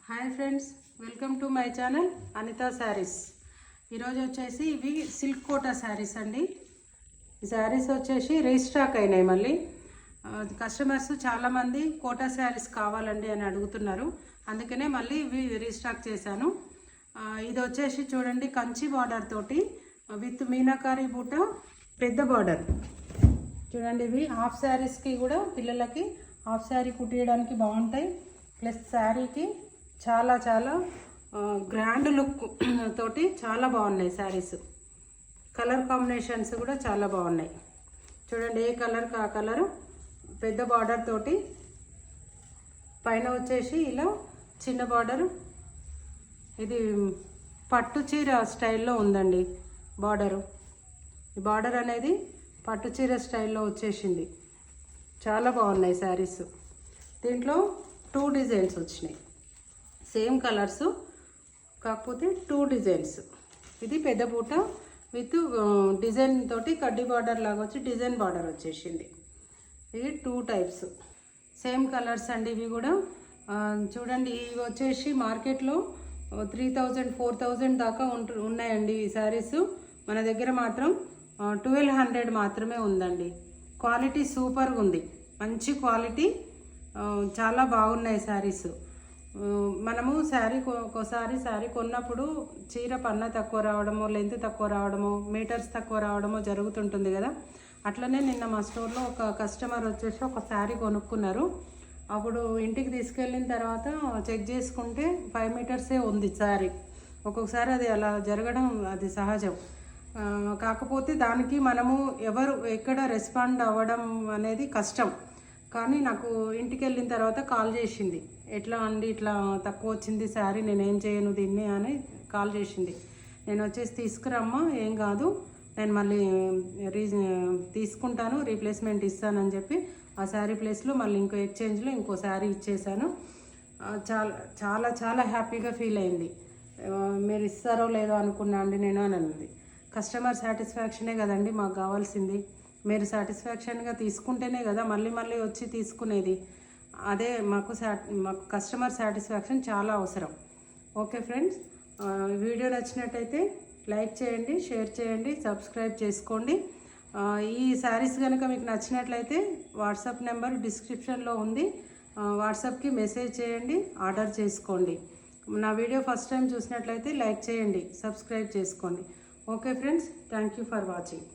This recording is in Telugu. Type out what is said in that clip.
Hi friends, welcome to my channel Anitha sarees. ఈరోజు వచ్చేసి ఇవి సిల్క్ కోటా శారీస్ అండి. ఈ శారీస్ వచ్చేసి రీస్టాక్ అయినాయి. మళ్ళీ కస్టమర్స్ చాలామంది కోటా శారీస్ కావాలండి అని అడుగుతున్నారు. అందుకనే మళ్ళీ ఇవి రీస్టాక్ చేశాను. ఇది వచ్చేసి చూడండి, కంచి బార్డర్ తోటి విత్ మీనాకారి బూట పెద్ద బార్డర్. చూడండి, ఇవి హాఫ్ శారీస్కి కూడా పిల్లలకి హాఫ్ శారీ కుట్టియడానికి బాగుంటాయి. ప్లస్ శారీకి చాలా చాలా గ్రాండ్ లుక్ తోటి చాలా బాగున్నాయి శారీస్. కలర్ కాంబినేషన్స్ కూడా చాలా బాగున్నాయి. చూడండి, ఏ కలర్ ఆ కలరు పెద్ద బార్డర్ తోటి, పైన వచ్చేసి ఇలా చిన్న బార్డర్. ఇది పట్టు చీర స్టైల్లో ఉందండి బార్డరు. ఈ బార్డర్ అనేది పట్టు చీర స్టైల్లో వచ్చేసింది. చాలా బాగున్నాయి శారీస్. దీంట్లో 2 డిజైన్స్ వచ్చినాయి, సేమ్ కలర్స్ కాకపోతే 2 డిజైన్స్. ఇది పెద్ద పూట విత్ డిజైన్ తోటి కడ్డీ బార్డర్ లాగా వచ్చి డిజైన్ బార్డర్ వచ్చేసింది. ఇది 2 టైప్స్ సేమ్ కలర్స్ అండి. ఇవి కూడా చూడండి, ఇవి వచ్చేసి మార్కెట్లో 3000 4000 దాకా ఉన్నాయండి ఈ శారీస్. మన దగ్గర మాత్రం 1200 మాత్రమే ఉందండి. క్వాలిటీ సూపర్గా ఉంది, మంచి క్వాలిటీ, చాలా బాగున్నాయి శారీస్. మనము ఒక్కోసారి శారీ కొన్నప్పుడు చీర పన్న తక్కువ రావడమో, లెంత్ తక్కువ రావడమో, మీటర్స్ తక్కువ రావడమో జరుగుతుంటుంది కదా. అట్లనే నిన్న మా స్టోర్లో ఒక కస్టమర్ వచ్చేసి ఒక శారీ కొనుక్కున్నారు. అప్పుడు ఇంటికి తీసుకెళ్ళిన తర్వాత చెక్ చేసుకుంటే 5 మీటర్సే ఉంది శారీ. ఒక్కొక్కసారి అది అలా జరగడం అది సహజం. కాకపోతే దానికి మనము ఎక్కడ రెస్పాండ్ అవ్వడం అనేది కష్టం. కానీ నాకు ఇంటికి వెళ్ళిన తర్వాత కాల్ చేసింది, ఎట్లా అండి ఇట్లా తక్కువ వచ్చింది శారీ, నేనేం చేయను దీన్ని అని కాల్ చేసింది. నేను వచ్చేసి తీసుకురమ్మా, ఏం కాదు, నేను మళ్ళీ తీసుకుంటాను, రీప్లేస్మెంట్ ఇస్తానని చెప్పి ఆ శారీ ప్లేస్లో మళ్ళీ ఇంకో ఎక్స్చేంజ్లో ఇంకో శారీ ఇచ్చేసాను. చాలా చాలా చాలా హ్యాపీగా ఫీల్ అయింది. మీరు ఇస్తారో లేదో అనుకున్నా అండి నేను అని అన్నది. కస్టమర్ సాటిస్ఫాక్షనే కదండి మాకు కావాల్సింది. మీరు సాటిస్ఫాక్షన్గా తీసుకుంటేనే కదా మళ్ళీ మళ్ళీ వచ్చి తీసుకునేది. అదే మాకు కస్టమర్ సాటిస్ఫాక్షన్ చాలా అవసరం. ఓకే ఫ్రెండ్స్, వీడియో నచ్చినట్టయితే లైక్ చేయండి, షేర్ చేయండి, సబ్స్క్రైబ్ చేసుకోండి. ఈ శారీస్ కనుక మీకు నచ్చినట్లయితే వాట్సాప్ నెంబర్ డిస్క్రిప్షన్లో ఉంది, వాట్సాప్కి మెసేజ్ చేయండి, ఆర్డర్ చేసుకోండి. నా వీడియో ఫస్ట్ టైం చూసినట్లయితే లైక్ చేయండి, సబ్స్క్రైబ్ చేసుకోండి. Okay friends, thank you for watching.